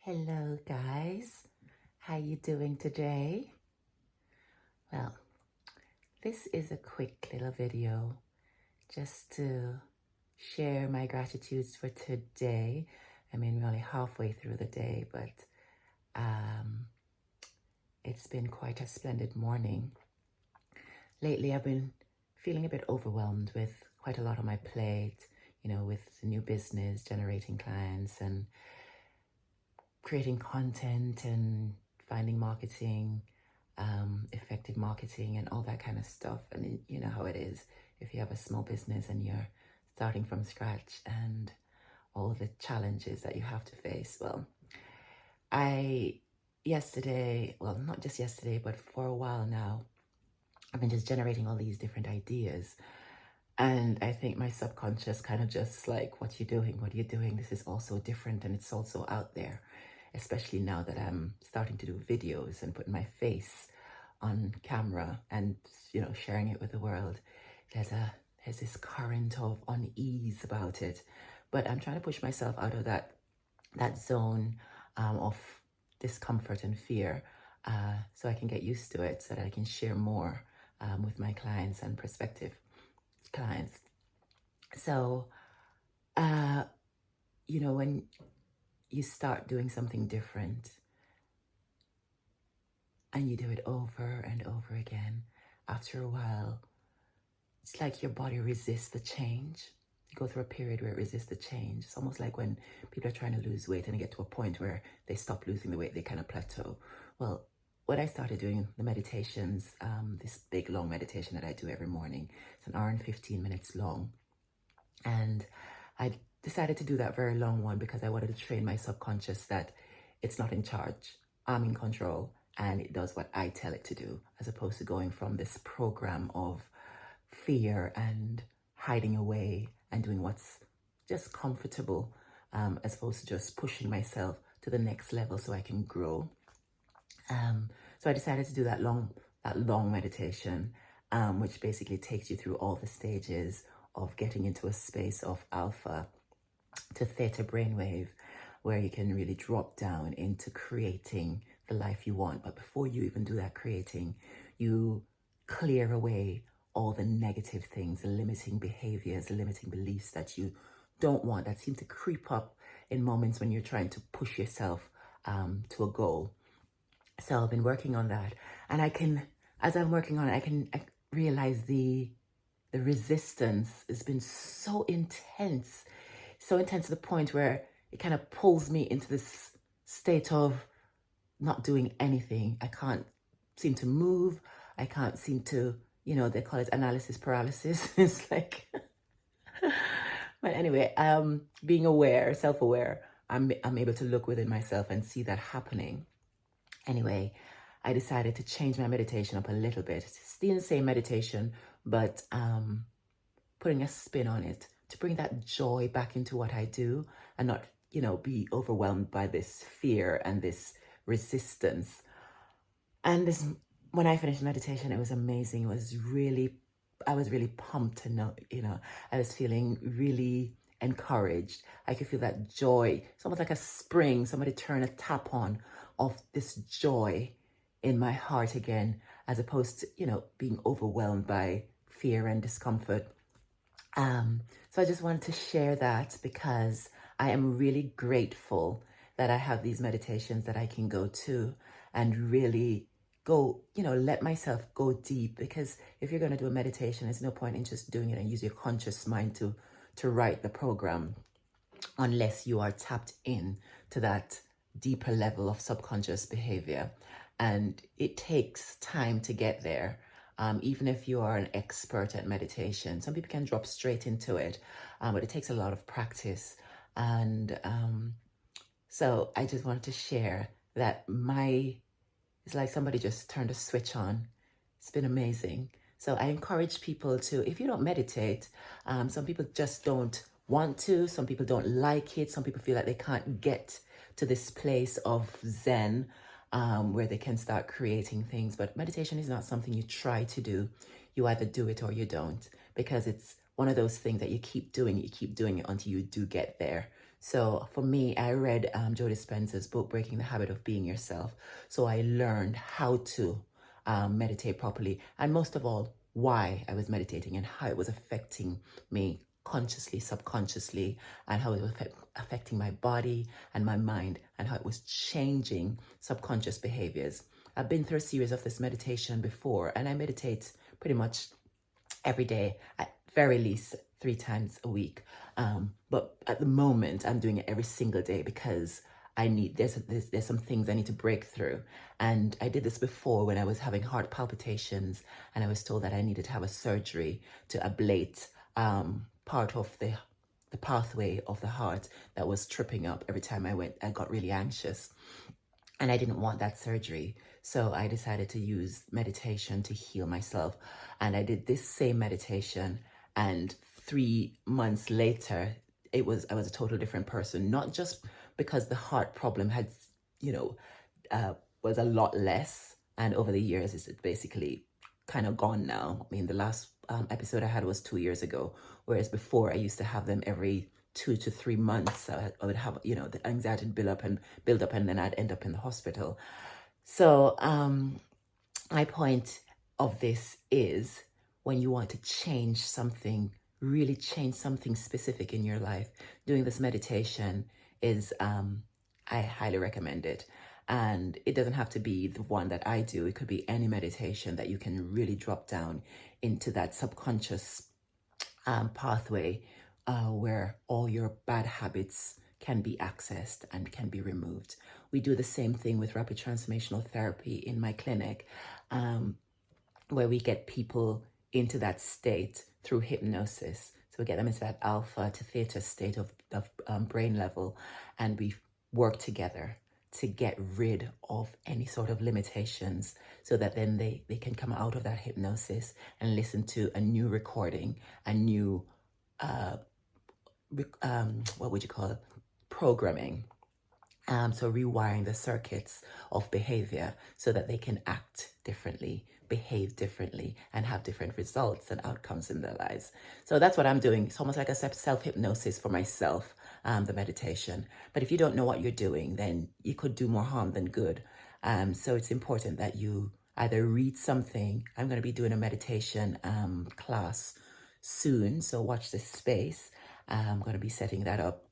Hello guys, how you doing today? Well, this is a quick little video just to share my gratitudes for today. I mean, we're only halfway through the day, but it's been quite a splendid morning. Lately, I've been feeling a bit overwhelmed with quite a lot on my plate, with the new business, generating clients and creating content and finding marketing, effective marketing and all that kind of stuff. And you know how it is if you have a small business and you're starting from scratch and all the challenges that you have to face. Well, not just yesterday, but for a while now, I've been just generating all these different ideas. And I think my subconscious kind of just like, what you doing? What are you doing? This is also different and it's also out there, especially now that I'm starting to do videos and putting my face on camera and, sharing it with the world. There's this current of unease about it, but I'm trying to push myself out of that zone of discomfort and fear so I can get used to it so that I can share more with my clients and prospective clients. So, when you start doing something different and you do it over and over again, after a while, it's like your body resists the change. You go through a period where it resists the change. It's almost like when people are trying to lose weight and they get to a point where they stop losing the weight, they kind of plateau. Well, when I started doing the meditations, this big long meditation that I do every morning, it's an hour and 15 minutes long. And I decided to do that very long one because I wanted to train my subconscious that it's not in charge. I'm in control and it does what I tell it to do, as opposed to going from this program of fear and hiding away and doing what's just comfortable, as opposed to just pushing myself to the next level so I can grow. So I decided to do that long meditation, which basically takes you through all the stages of getting into a space of alpha to theta brainwave, where you can really drop down into creating the life you want. But before you even do that creating, you clear away all the negative things, the limiting behaviors, the limiting beliefs that you don't want, that seem to creep up in moments when you're trying to push yourself to a goal. So I've been working on that, and as I'm working on it, I realize the resistance has been so intense to the point where it kind of pulls me into this state of not doing anything. I can't seem to move. I can't seem to, they call it analysis paralysis. It's like, but anyway, being aware, self-aware, I'm able to look within myself and see that happening. Anyway, I decided to change my meditation up a little bit. It's still the same meditation, but putting a spin on it to bring that joy back into what I do and not, be overwhelmed by this fear and this resistance. And when I finished meditation, it was amazing. I was really pumped to know, I was feeling really encouraged. I could feel that joy. It's almost like a spring, somebody turn a tap on of this joy in my heart again, as opposed to, being overwhelmed by fear and discomfort. So I just wanted to share that because I am really grateful that I have these meditations that I can go to and really go, let myself go deep. Because if you're going to do a meditation, there's no point in just doing it and use your conscious mind to write the program, unless you are tapped in to that deeper level of subconscious behavior. And it takes time to get there. Even if you are an expert at meditation, some people can drop straight into it, but it takes a lot of practice. And so I just wanted to share that it's like somebody just turned a switch on. It's been amazing. So I encourage people to, if you don't meditate, some people just don't want to, some people don't like it, some people feel like they can't get to this place of Zen, where they can start creating things. But meditation is not something you try to do. You either do it or you don't, because it's one of those things that you keep doing it until you do get there. So for me, I read Joe Dispenza's book, Breaking the Habit of Being Yourself. So I learned how to meditate properly, and most of all, why I was meditating and how it was affecting me consciously, subconsciously, and how it was affecting my body and my mind, and how it was changing subconscious behaviors. I've been through a series of this meditation before, and I meditate pretty much every day, at very least 3 times a week. But at the moment, I'm doing it every single day because I need there's some things I need to break through. And I did this before when I was having heart palpitations, and I was told that I needed to have a surgery to ablate part of the pathway of the heart that was tripping up every time I got really anxious. And I didn't want that surgery. So I decided to use meditation to heal myself. And I did this same meditation. And 3 months later, I was a total different person, not just because the heart problem had, you know, was a lot less. And over the years, it's basically kind of gone now. I mean, the last episode I had was 2 years ago, whereas before I used to have them every 2 to 3 months. I would have, the anxiety build up, and then I'd end up in the hospital. So my point of this is, when you want to change something, really change something specific in your life, doing this meditation is, I highly recommend it. And it doesn't have to be the one that I do. It could be any meditation that you can really drop down into that subconscious pathway where all your bad habits can be accessed and can be removed. We do the same thing with rapid transformational therapy in my clinic, where we get people into that state through hypnosis. So we get them into that alpha to theta state of brain level, and we work together to get rid of any sort of limitations, so that then they can come out of that hypnosis and listen to a new recording, a new, what would you call it, programming. So rewiring the circuits of behavior so that they can act differently, behave differently, and have different results and outcomes in their lives. So that's what I'm doing. It's almost like a self-hypnosis for myself, the meditation. But if you don't know what you're doing, then you could do more harm than good. So it's important that you either read something. I'm going to be doing a meditation class soon, so watch this space. I'm going to be setting that up.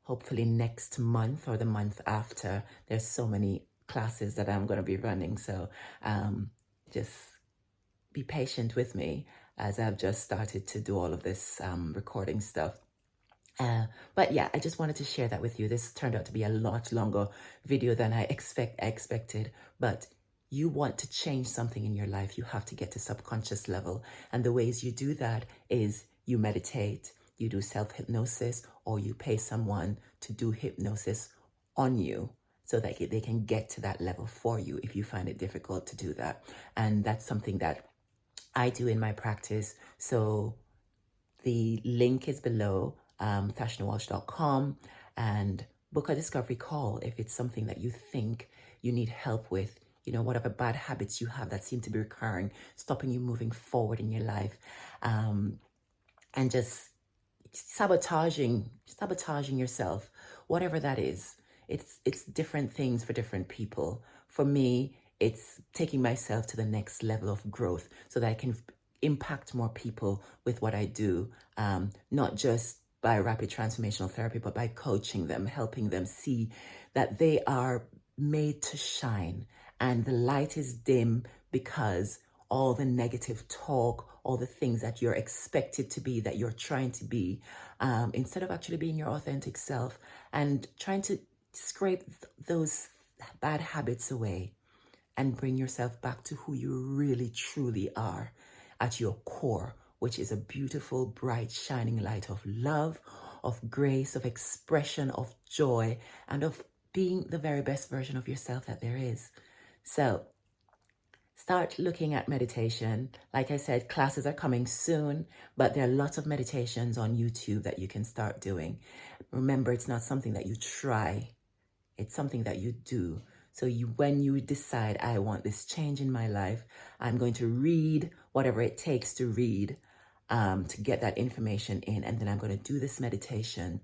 Hopefully next month or the month after. There's so many classes that I'm going to be running. So just be patient with me as I've just started to do all of this recording stuff. But yeah, I just wanted to share that with you. This turned out to be a lot longer video than I expected, but you want to change something in your life, you have to get to subconscious level. And the ways you do that is you meditate, you do self-hypnosis, or you pay someone to do hypnosis on you so that they can get to that level for you if you find it difficult to do that. And that's something that I do in my practice. So the link is below, tashnawalsh.com, and book a discovery call if it's something that you think you need help with. Whatever bad habits you have that seem to be recurring, stopping you moving forward in your life, and just sabotaging yourself, whatever that is. It's different things for different people. For me, it's taking myself to the next level of growth so that I can impact more people with what I do, not just by rapid transformational therapy, but by coaching them, helping them see that they are made to shine, and the light is dim because all the negative talk, all the things that you're expected to be, that you're trying to be, instead of actually being your authentic self and trying to scrape those bad habits away and bring yourself back to who you really truly are at your core, which is a beautiful, bright, shining light of love, of grace, of expression, of joy, and of being the very best version of yourself that there is. So start looking at meditation. Like I said, classes are coming soon, but there are lots of meditations on YouTube that you can start doing. Remember, it's not something that you try. It's something that you do. So when you decide, I want this change in my life, I'm going to read whatever it takes to read, to get that information in, and then I'm going to do this meditation.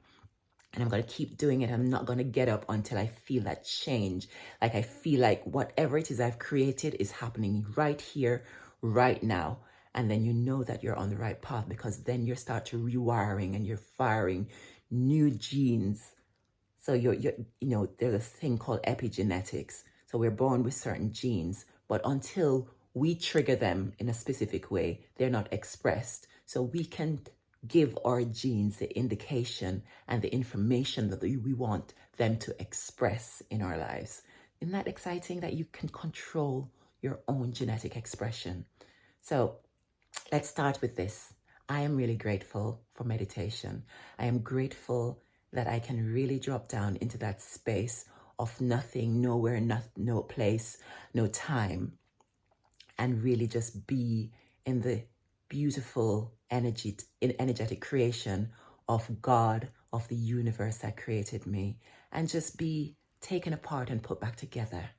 and I'm going to keep doing it. I'm not going to get up until I feel that change. Like I feel like whatever it is I've created is happening right here, right now. And then you know that you're on the right path, because then you start to rewiring and you're firing new genes. So there's a thing called epigenetics. So we're born with certain genes, but until we trigger them in a specific way, they're not expressed. So we can give our genes the indication and the information that we want them to express in our lives. Isn't that exciting that you can control your own genetic expression? So let's start with this. I am really grateful for meditation. I am grateful that I can really drop down into that space of nothing, nowhere, no place, no time, and really just be in the beautiful energetic creation of God, of the universe that created me, and just be taken apart and put back together,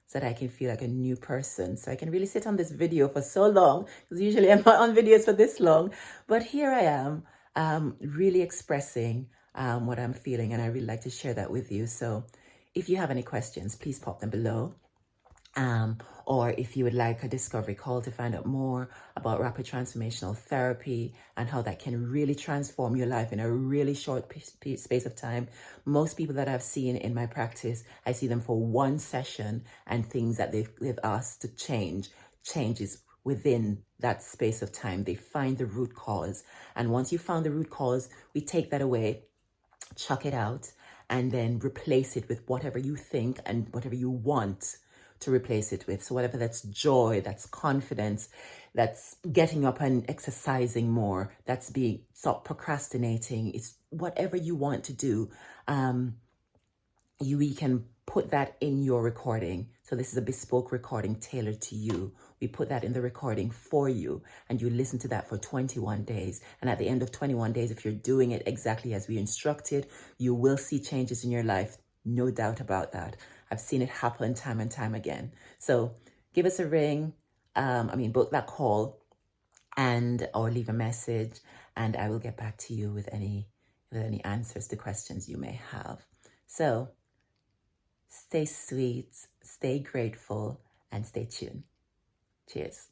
so that I can feel like a new person. So I can really sit on this video for so long, because usually I'm not on videos for this long. But here I am, really expressing what I'm feeling, and I really like to share that with you. So if you have any questions, please pop them below. Or if you would like a discovery call to find out more about rapid transformational therapy and how that can really transform your life in a really short space of time. Most people that I've seen in my practice, I see them for one session, and things that they've asked to changes within that space of time. They find the root cause. And once you found the root cause, we take that away, chuck it out, and then replace it with whatever you think and whatever you want to replace it with. So whatever that's joy, that's confidence, that's getting up and exercising more, that's stop procrastinating. It's whatever you want to do. We can put that in your recording. So this is a bespoke recording tailored to you. We put that in the recording for you, and you listen to that for 21 days. And at the end of 21 days, if you're doing it exactly as we instructed, you will see changes in your life. No doubt about that. I've seen it happen time and time again. So give us a ring, book that call, or leave a message, and I will get back to you with any answers to questions you may have. So stay sweet, stay grateful, and stay tuned. Cheers.